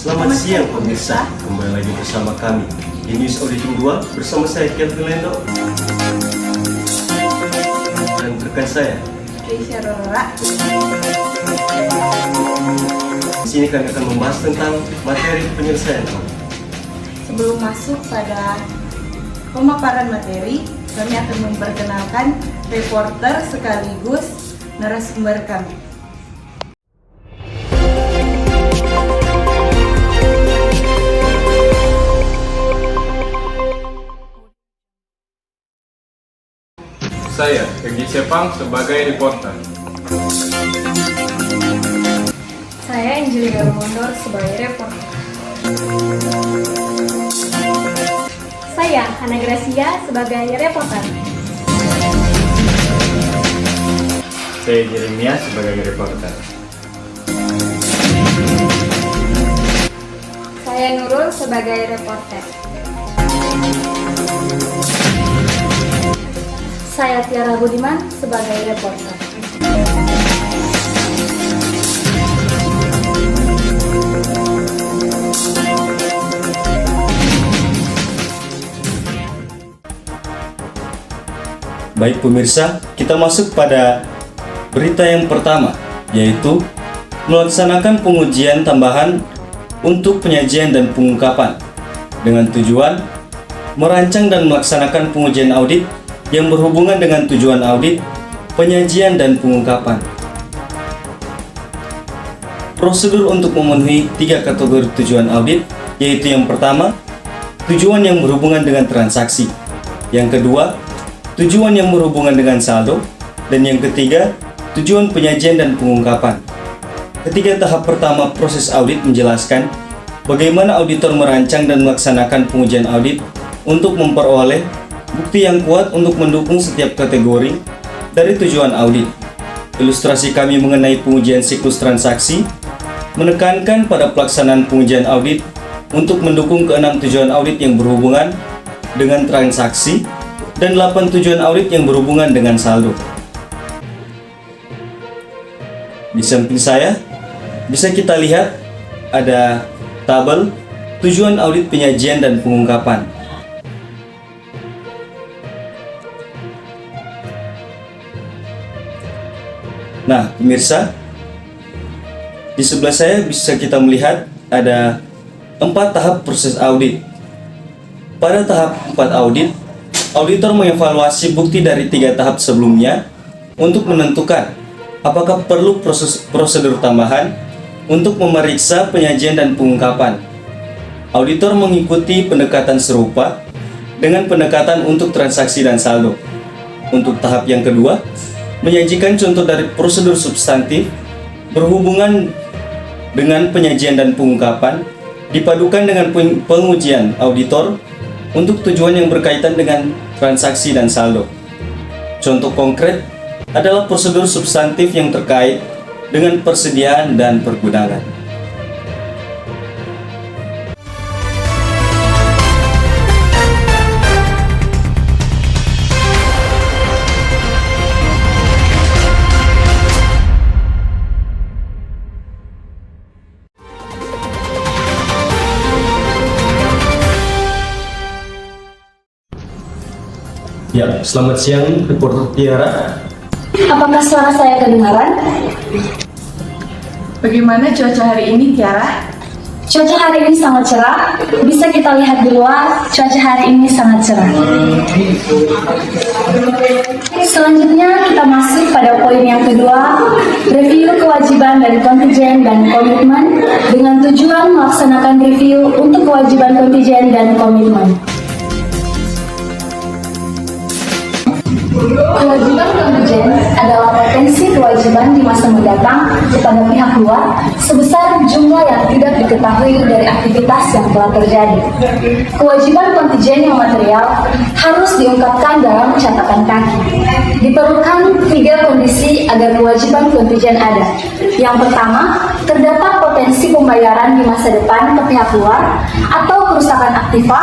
Selamat siang pemirsa, kembali lagi bersama kami di News Auditing 2 bersama saya Kelvin Lendo dan rekan saya Keisha Rora. Di sini kami akan membahas tentang materi penyelesaian. Sebelum masuk pada pemaparan materi, kami akan memperkenalkan reporter sekaligus narasumber kami. Saya, Egi Sepang, sebagai reporter. Saya Angelina Romondor sebagai reporter. Saya Hana Gracia sebagai reporter. Saya Jeremia sebagai reporter. Saya Nurul sebagai reporter. Saya Tiara Budiman sebagai reporter. Baik pemirsa, kita masuk pada berita yang pertama, yaitu melaksanakan pengujian tambahan untuk penyajian dan pengungkapan dengan tujuan merancang dan melaksanakan pengujian audit yang berhubungan dengan tujuan audit, penyajian dan pengungkapan. Prosedur untuk memenuhi 3 kategori tujuan audit, yaitu yang pertama, tujuan yang berhubungan dengan transaksi, yang kedua, tujuan yang berhubungan dengan saldo, dan yang ketiga, tujuan penyajian dan pengungkapan. Ketiga tahap pertama proses audit menjelaskan bagaimana auditor merancang dan melaksanakan pengujian audit untuk memperoleh bukti yang kuat untuk mendukung setiap kategori dari tujuan audit. Ilustrasi kami mengenai pengujian siklus transaksi menekankan pada pelaksanaan pengujian audit untuk mendukung ke-6 tujuan audit yang berhubungan dengan transaksi dan 8 tujuan audit yang berhubungan dengan saldo. Di samping saya, bisa kita lihat ada tabel tujuan audit penyajian dan pengungkapan. Nah, pemirsa, di sebelah saya bisa kita melihat ada 4 tahap proses audit. Pada tahap 4 audit, auditor mengevaluasi bukti dari 3 tahap sebelumnya untuk menentukan apakah perlu prosedur tambahan untuk memeriksa penyajian dan pengungkapan. Auditor mengikuti pendekatan serupa dengan pendekatan untuk transaksi dan saldo. Untuk tahap yang kedua, menyajikan contoh dari prosedur substantif berhubungan dengan penyajian dan pengungkapan dipadukan dengan pengujian auditor untuk tujuan yang berkaitan dengan transaksi dan saldo. Contoh konkret adalah prosedur substantif yang terkait dengan persediaan dan pergudangan. Ya, selamat siang reporter Tiara. Apakah suara saya kedengaran? Bagaimana cuaca hari ini, Tiara? Cuaca hari ini sangat cerah. Bisa kita lihat di luar, cuaca hari ini sangat cerah. Selanjutnya kita masuk pada poin yang kedua, review kewajiban dari kontijen dan komitmen dengan tujuan melaksanakan review untuk kewajiban kontijen dan komitmen. Kewajiban kontijen adalah potensi kewajiban di masa mendatang kepada pihak luar sebesar jumlah yang tidak diketahui dari aktivitas yang telah terjadi. Kewajiban kontijen yang material harus diungkapkan dalam catatan kaki. Diperlukan 3 kondisi agar kewajiban kontijen ada. Yang pertama, terdapat potensi pembayaran di masa depan ke pihak luar atau kerusakan aktiva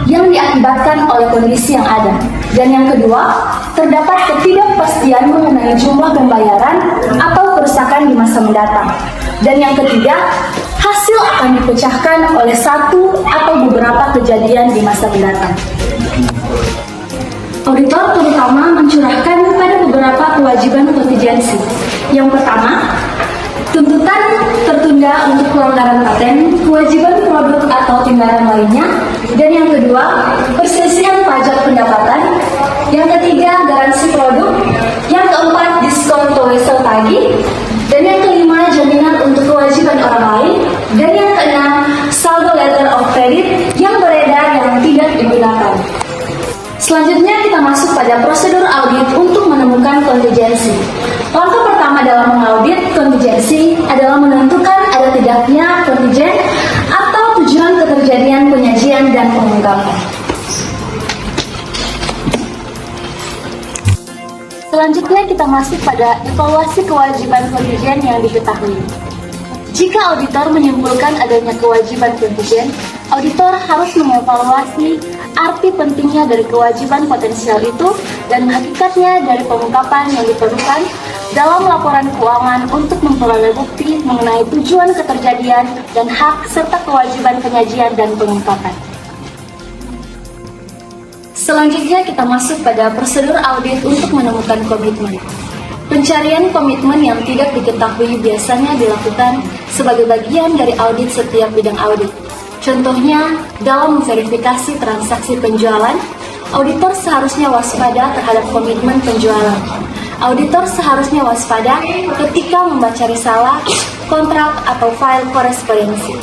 yang diakibatkan oleh kondisi yang ada. Dan yang kedua, terdapat ketidakpastian mengenai jumlah pembayaran atau kerusakan di masa mendatang. Dan yang ketiga, hasil akan dipecahkan oleh satu atau beberapa kejadian di masa mendatang. Auditor terutama mencurahkan pada beberapa kewajiban kontingensi. Yang pertama, tuntutan tertunda untuk pelanggaran paten, kewajiban produk atau tinggalan lainnya. Dan yang kedua, perselisihan pajak pendapatan. Yang ketiga, garansi produk. Yang keempat, diskon wesel tagih. Dan yang kelima, jaminan untuk kewajiban orang lain. Dan yang keenam, saldo letter of credit yang beredar yang tidak digunakan. Selanjutnya kita masuk pada prosedur audit untuk menemukan kontingensi. Langkah pertama dalam mengaudit kontingensi adalah menentukan ada tidaknya kontingen atau tujuan keterjadian penyajian dan pengungkapan. Selanjutnya kita masuk pada evaluasi kewajiban kontingen yang diketahui. Jika auditor menyimpulkan adanya kewajiban kontingen, auditor harus mengevaluasi arti pentingnya dari kewajiban potensial itu dan hakikatnya dari pengungkapan yang diperlukan dalam laporan keuangan untuk memperoleh bukti mengenai tujuan keterjadian dan hak serta kewajiban penyajian dan pengungkapan. Selanjutnya kita masuk pada prosedur audit untuk menemukan komitmen. Pencarian komitmen yang tidak diketahui biasanya dilakukan sebagai bagian dari audit setiap bidang audit. Contohnya, dalam memverifikasi transaksi penjualan, auditor seharusnya waspada terhadap komitmen penjualan. Auditor seharusnya waspada ketika membaca risalah, kontrak, atau file korespondensi.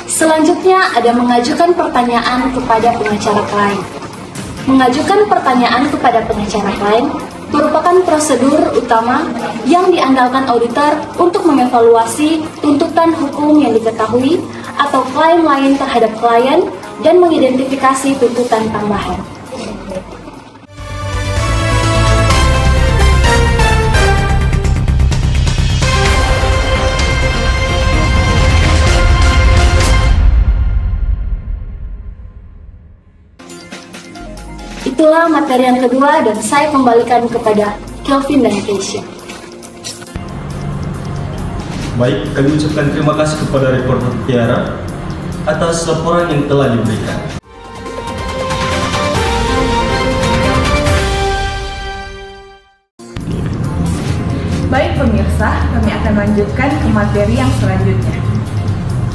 Selanjutnya ada mengajukan pertanyaan kepada pengacara klien. Mengajukan pertanyaan kepada pengacara klien merupakan prosedur utama yang diandalkan auditor untuk mengevaluasi tuntutan hukum yang diketahui atau klaim lain terhadap klien dan mengidentifikasi tuntutan tambahan. Itulah materi yang kedua dan saya kembalikan kepada Kelvin dan Keisha. Baik, kami ucapkan terima kasih kepada reporter Tiara atas laporan yang telah diberikan. Baik pemirsa, kami akan lanjutkan ke materi yang selanjutnya.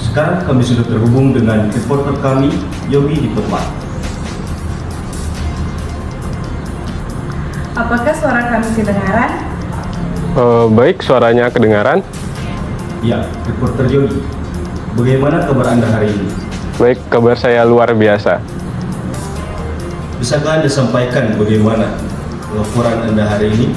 Sekarang kami sudah terhubung dengan reporter kami, Yogi di tempat. Apakah suara kami kedengaran? Baik, suaranya kedengaran. Ya, reporter Yogi. Bagaimana kabar Anda hari ini? Baik, kabar saya luar biasa. Bisakah Anda sampaikan bagaimana laporan Anda hari ini?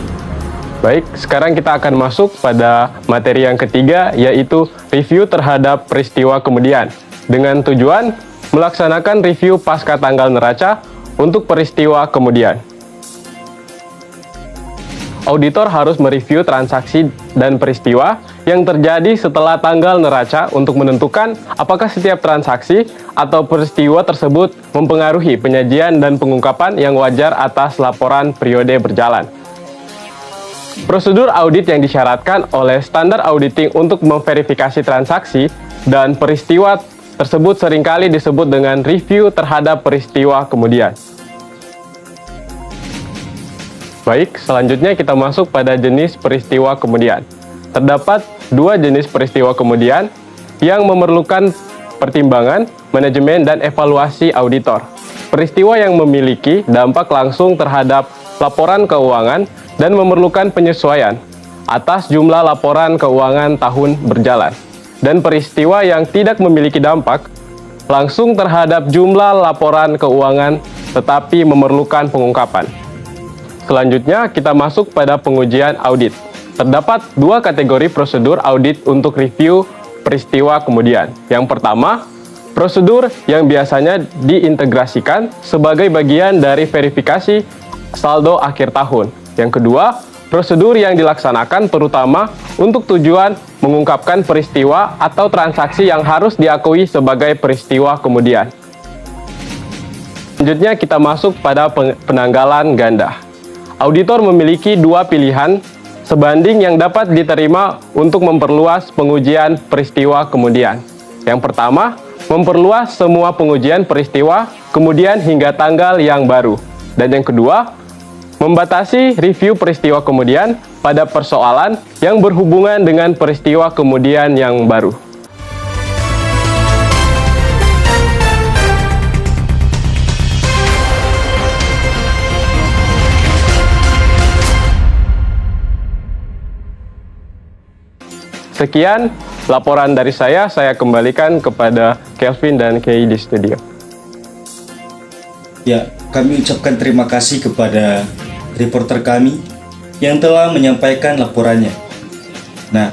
Baik, sekarang kita akan masuk pada materi yang ketiga, yaitu review terhadap peristiwa kemudian. Dengan tujuan melaksanakan review pasca tanggal neraca untuk peristiwa kemudian. Auditor harus mereview transaksi dan peristiwa yang terjadi setelah tanggal neraca untuk menentukan apakah setiap transaksi atau peristiwa tersebut mempengaruhi penyajian dan pengungkapan yang wajar atas laporan periode berjalan. Prosedur audit yang disyaratkan oleh standar auditing untuk memverifikasi transaksi dan peristiwa tersebut seringkali disebut dengan review terhadap peristiwa kemudian. Baik, selanjutnya kita masuk pada jenis peristiwa kemudian. Terdapat dua jenis peristiwa kemudian yang memerlukan pertimbangan, manajemen, dan evaluasi auditor. Peristiwa yang memiliki dampak langsung terhadap laporan keuangan dan memerlukan penyesuaian atas jumlah laporan keuangan tahun berjalan. Dan peristiwa yang tidak memiliki dampak langsung terhadap jumlah laporan keuangan tetapi memerlukan pengungkapan. Selanjutnya, kita masuk pada pengujian audit. Terdapat dua kategori prosedur audit untuk review peristiwa kemudian. Yang pertama, prosedur yang biasanya diintegrasikan sebagai bagian dari verifikasi saldo akhir tahun. Yang kedua, prosedur yang dilaksanakan terutama untuk tujuan mengungkapkan peristiwa atau transaksi yang harus diakui sebagai peristiwa kemudian. Selanjutnya, kita masuk pada penanggalan ganda. Auditor memiliki dua pilihan sebanding yang dapat diterima untuk memperluas pengujian peristiwa kemudian. Yang pertama, memperluas semua pengujian peristiwa kemudian hingga tanggal yang baru. Dan yang kedua, membatasi review peristiwa kemudian pada persoalan yang berhubungan dengan peristiwa kemudian yang baru. Sekian laporan dari saya kembalikan kepada Kelvin dan Kay di studio. Ya, kami ucapkan terima kasih kepada reporter kami yang telah menyampaikan laporannya. Nah,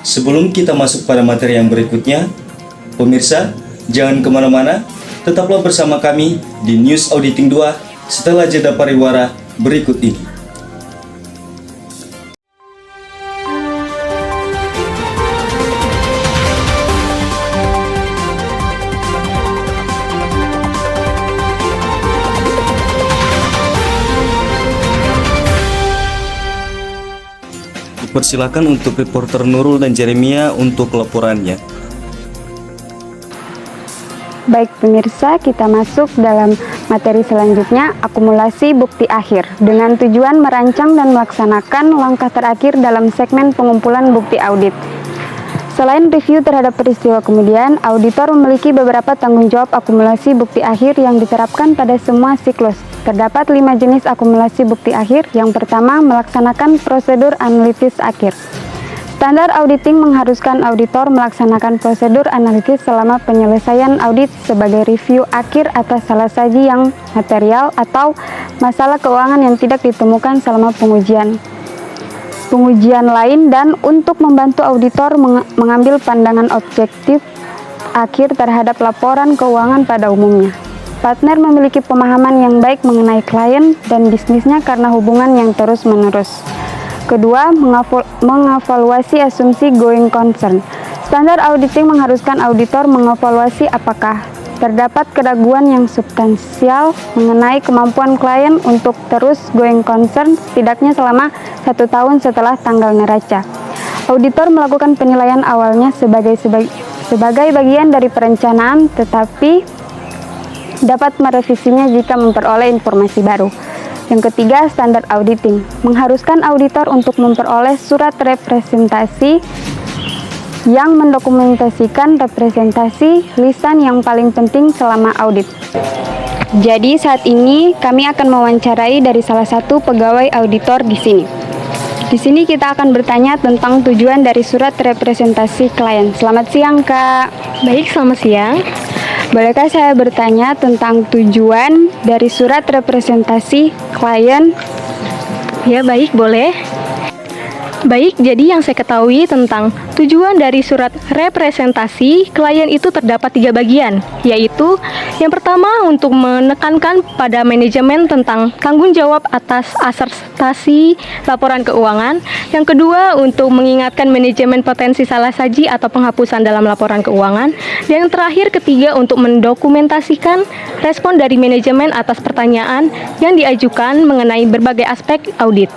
sebelum kita masuk pada materi yang berikutnya, pemirsa, jangan kemana-mana, tetaplah bersama kami di News Auditing 2 setelah jeda pariwara berikut ini. Persilakan untuk reporter Nurul dan Jeremia untuk laporannya. Baik pemirsa, kita masuk dalam materi selanjutnya, akumulasi bukti akhir, dengan tujuan merancang dan melaksanakan langkah terakhir dalam segmen pengumpulan bukti audit. Selain review terhadap peristiwa kemudian, auditor memiliki beberapa tanggung jawab akumulasi bukti akhir yang diterapkan pada semua siklus. Terdapat 5 jenis akumulasi bukti akhir. Yang pertama, melaksanakan prosedur analitis akhir. Standar auditing mengharuskan auditor melaksanakan prosedur analitis selama penyelesaian audit sebagai review akhir atas salah saji yang material atau masalah keuangan yang tidak ditemukan selama pengujian lain, dan untuk membantu auditor mengambil pandangan objektif akhir terhadap laporan keuangan pada umumnya. Partner memiliki pemahaman yang baik mengenai klien dan bisnisnya karena hubungan yang terus-menerus. Kedua, mengevaluasi asumsi going concern. Standar auditing mengharuskan auditor mengevaluasi apakah terdapat keraguan yang substansial mengenai kemampuan klien untuk terus going concern setidaknya selama 1 tahun setelah tanggal neraca. Auditor melakukan penilaian awalnya sebagai bagian dari perencanaan, tetapi dapat merevisinya jika memperoleh informasi baru. Yang ketiga, standar auditing mengharuskan auditor untuk memperoleh surat representasi yang mendokumentasikan representasi lisan yang paling penting selama audit. Jadi saat ini kami akan mewawancarai dari salah satu pegawai auditor di sini. Di sini kita akan bertanya tentang tujuan dari surat representasi klien. Selamat siang, Kak. Baik, selamat siang. Bolehkah saya bertanya tentang tujuan dari surat representasi klien? Ya, baik, boleh. Baik, jadi yang saya ketahui tentang tujuan dari surat representasi klien itu terdapat 3 bagian, yaitu yang pertama untuk menekankan pada manajemen tentang tanggung jawab atas asertasi laporan keuangan, yang kedua untuk mengingatkan manajemen potensi salah saji atau penghapusan dalam laporan keuangan, dan yang terakhir ketiga untuk mendokumentasikan respon dari manajemen atas pertanyaan yang diajukan mengenai berbagai aspek audit.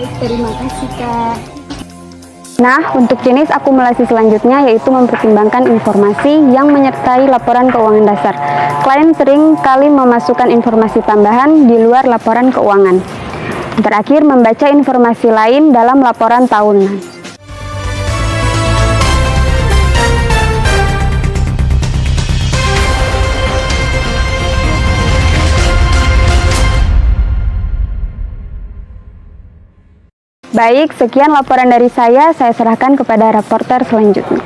Baik, terima kasih, Kak. Nah, untuk jenis akumulasi selanjutnya yaitu mempertimbangkan informasi yang menyertai laporan keuangan dasar. Klien sering kali memasukkan informasi tambahan di luar laporan keuangan. Terakhir, membaca informasi lain dalam laporan tahunan. Baik, sekian laporan dari saya serahkan kepada reporter selanjutnya.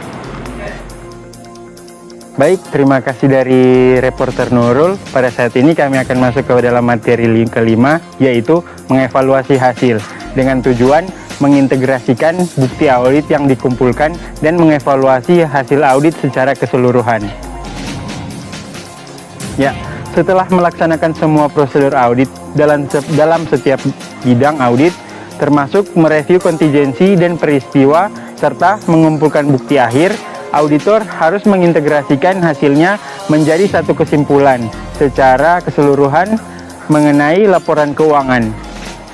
Baik, terima kasih dari reporter Nurul. Pada saat ini kami akan masuk ke dalam materi kelima, yaitu mengevaluasi hasil, dengan tujuan mengintegrasikan bukti audit yang dikumpulkan dan mengevaluasi hasil audit secara keseluruhan. Ya, setelah melaksanakan semua prosedur audit dalam setiap bidang audit, termasuk mereview kontingensi dan peristiwa, serta mengumpulkan bukti akhir, auditor harus mengintegrasikan hasilnya menjadi satu kesimpulan secara keseluruhan mengenai laporan keuangan.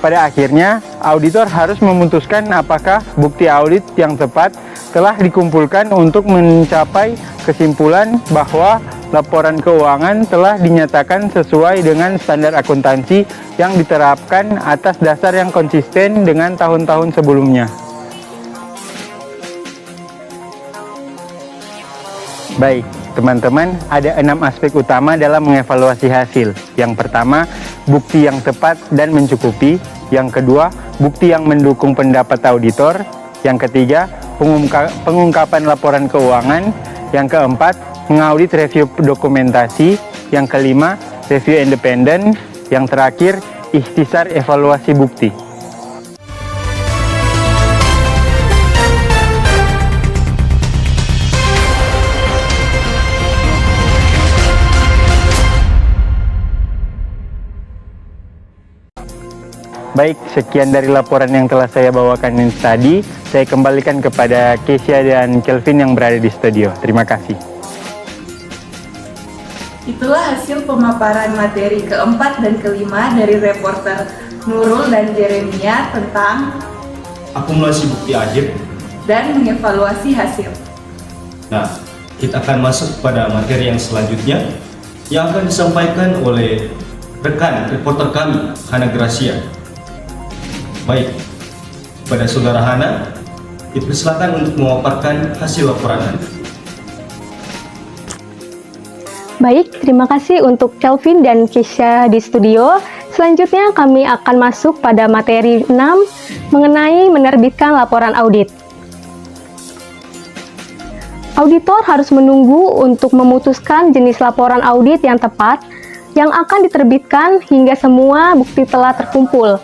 Pada akhirnya, auditor harus memutuskan apakah bukti audit yang tepat telah dikumpulkan untuk mencapai kesimpulan bahwa laporan keuangan telah dinyatakan sesuai dengan standar akuntansi yang diterapkan atas dasar yang konsisten dengan tahun-tahun sebelumnya. Baik, teman-teman, ada 6 aspek utama dalam mengevaluasi hasil. Yang pertama, bukti yang tepat dan mencukupi. Yang kedua, bukti yang mendukung pendapat auditor. Yang ketiga, pengungkapan laporan keuangan. Yang keempat, mengaudit review dokumentasi. Yang kelima, review independen. Yang terakhir, ikhtisar evaluasi bukti. Baik, sekian dari laporan yang telah saya bawakan ini tadi. Saya kembalikan kepada Kesia dan Kelvin yang berada di studio. Terima kasih. Itulah hasil pemaparan materi keempat dan kelima dari reporter Nurul dan Jeremia tentang Akumulasi bukti akhir. dan mengevaluasi hasil. Nah, kita akan masuk pada materi yang selanjutnya yang akan disampaikan oleh rekan reporter kami, Hana Gracia. Baik, pada saudara Hana, dipersilakan untuk memaparkan hasil laporan Anda. Baik, terima kasih untuk Kelvin dan Keisha di studio. Selanjutnya kami akan masuk pada materi 6 mengenai menerbitkan laporan audit. Auditor harus menunggu untuk memutuskan jenis laporan audit yang tepat yang akan diterbitkan hingga semua bukti telah terkumpul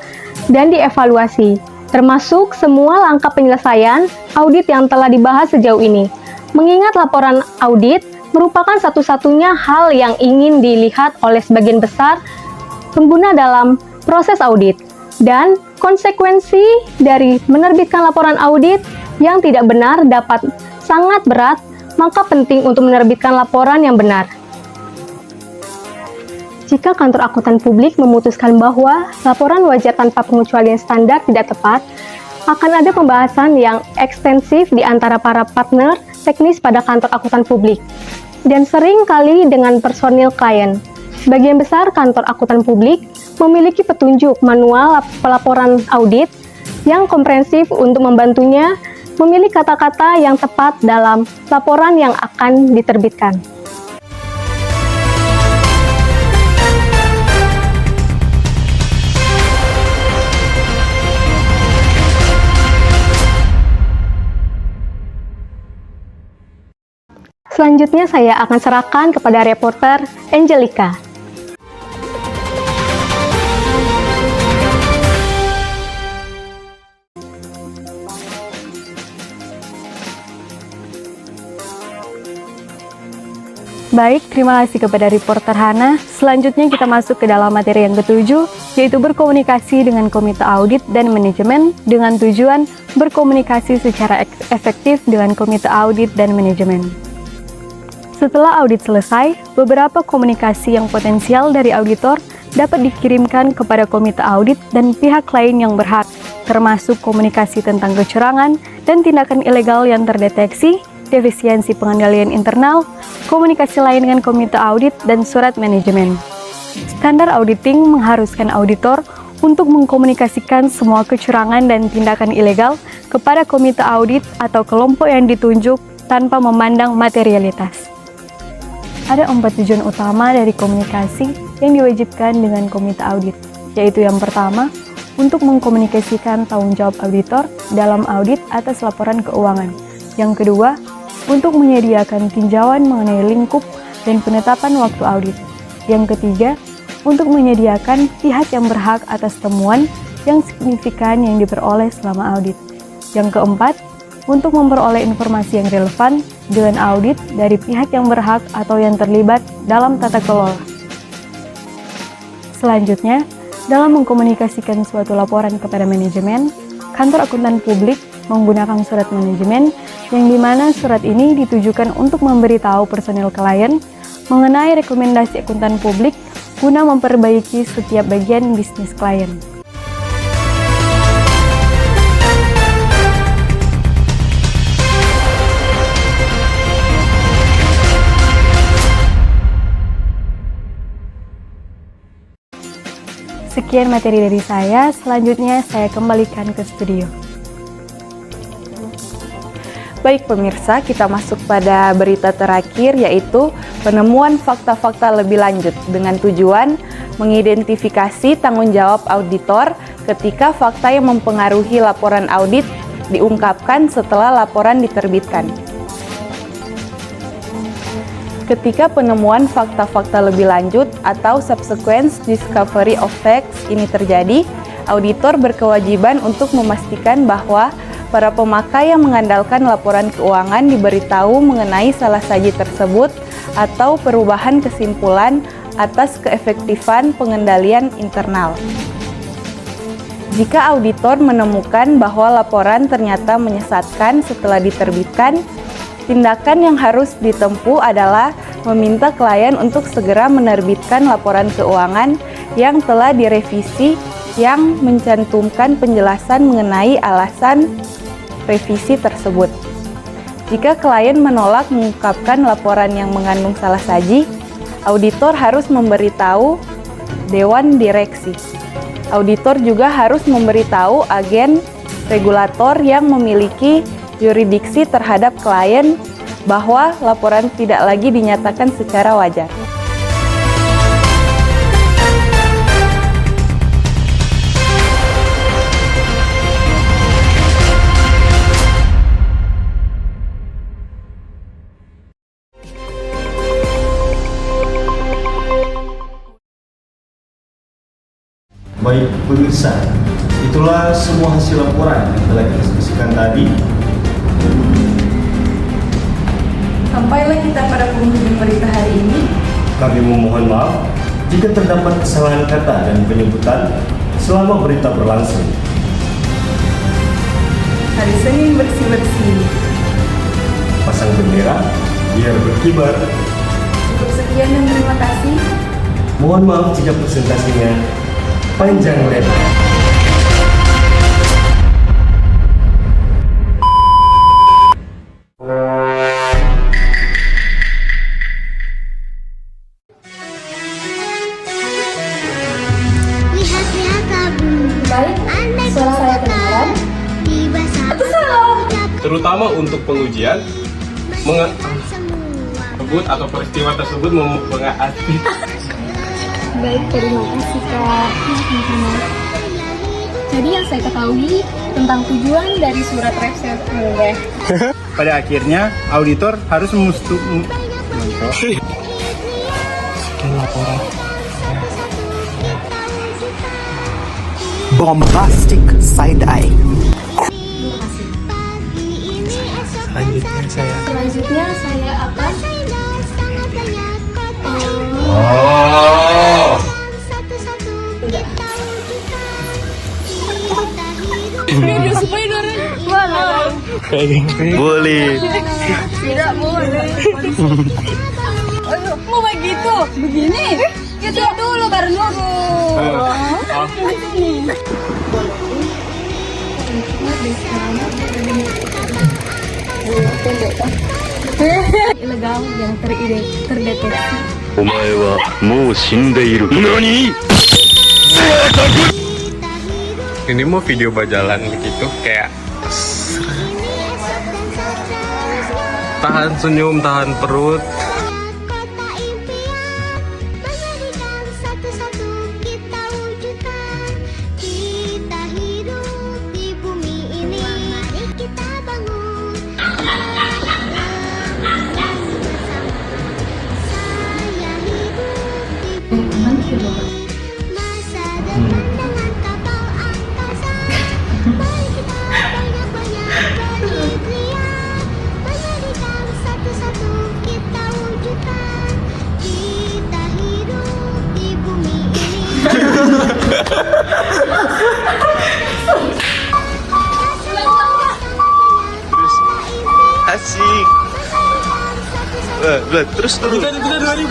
dan dievaluasi, termasuk semua langkah penyelesaian audit yang telah dibahas sejauh ini. Mengingat laporan audit merupakan satu-satunya hal yang ingin dilihat oleh sebagian besar pengguna dalam proses audit, dan konsekuensi dari menerbitkan laporan audit yang tidak benar dapat sangat berat, maka penting untuk menerbitkan laporan yang benar. Jika kantor akuntan publik memutuskan bahwa laporan wajar tanpa pengecualian standar tidak tepat, akan ada pembahasan yang ekstensif di antara para partner teknis pada kantor akuntan publik, dan sering kali dengan personil klien. Sebagian besar kantor akuntan publik memiliki petunjuk manual pelaporan audit yang komprehensif untuk membantunya memilih kata-kata yang tepat dalam laporan yang akan diterbitkan. Selanjutnya saya akan serahkan kepada reporter Angelica. Baik, terima kasih kepada reporter Hana. Selanjutnya kita masuk ke dalam materi yang ketujuh, yaitu berkomunikasi dengan komite audit dan manajemen dengan tujuan berkomunikasi secara efektif dengan komite audit dan manajemen. Setelah audit selesai, beberapa komunikasi yang potensial dari auditor dapat dikirimkan kepada komite audit dan pihak lain yang berhak, termasuk komunikasi tentang kecurangan dan tindakan ilegal yang terdeteksi, defisiensi pengendalian internal, komunikasi lain dengan komite audit, dan surat manajemen. Standar auditing mengharuskan auditor untuk mengkomunikasikan semua kecurangan dan tindakan ilegal kepada komite audit atau kelompok yang ditunjuk tanpa memandang materialitas. Ada 4 tujuan utama dari komunikasi yang diwajibkan dengan komite audit, yaitu yang pertama, untuk mengkomunikasikan tanggung jawab auditor dalam audit atas laporan keuangan. Yang kedua, untuk menyediakan tinjauan mengenai lingkup dan penetapan waktu audit. Yang ketiga, untuk menyediakan pihak yang berhak atas temuan yang signifikan yang diperoleh selama audit. Yang keempat, untuk memperoleh informasi yang relevan dengan audit dari pihak yang berhak atau yang terlibat dalam tata kelola. Selanjutnya, dalam mengkomunikasikan suatu laporan kepada manajemen, kantor akuntan publik menggunakan surat manajemen yang dimana surat ini ditujukan untuk memberitahu personil klien mengenai rekomendasi akuntan publik guna memperbaiki setiap bagian bisnis klien. Sekian materi dari saya, selanjutnya saya kembalikan ke studio. Baik pemirsa, kita masuk pada berita terakhir yaitu penemuan fakta-fakta lebih lanjut dengan tujuan mengidentifikasi tanggung jawab auditor ketika fakta yang mempengaruhi laporan audit diungkapkan setelah laporan diterbitkan. Ketika penemuan fakta-fakta lebih lanjut atau subsequent discovery of facts ini terjadi, auditor berkewajiban untuk memastikan bahwa para pemakai yang mengandalkan laporan keuangan diberitahu mengenai salah saji tersebut atau perubahan kesimpulan atas keefektifan pengendalian internal. Jika auditor menemukan bahwa laporan ternyata menyesatkan setelah diterbitkan, tindakan yang harus ditempuh adalah meminta klien untuk segera menerbitkan laporan keuangan yang telah direvisi yang mencantumkan penjelasan mengenai alasan revisi tersebut. Jika klien menolak mengungkapkan laporan yang mengandung salah saji, auditor harus memberitahu Dewan Direksi. Auditor juga harus memberitahu agen regulator yang memiliki yurisdiksi terhadap klien bahwa laporan tidak lagi dinyatakan secara wajar. Baik pemirsa, itulah semua hasil laporan yang telah kita diskusikan tadi. Sampailah kita pada penghujung berita hari ini. Kami memohon maaf jika terdapat kesalahan kata dan penyebutan selama berita berlangsung. Hari Senin bersih-bersih. Pasang bendera biar berkibar. Cukup sekian dan terima kasih. Mohon maaf jika presentasinya panjang lebar. Baik, setelah saya kenalan, Terutama untuk pengujian, tersebut atau peristiwa tersebut mempengaruhi. Baik, terima kasih Kak. Jadi yang saya ketahui tentang tujuan dari surat representasi. Pada akhirnya, auditor harus bombastic side eye. Selanjutnya saya akan Boleh. tidak boleh. Mau begitu? Begini? Gitu dulu baru ilegal yang terdeteksi. Ini mau video bajalan begitu kayak tahan senyum, tahan perut. Asik. Terus kita 2000.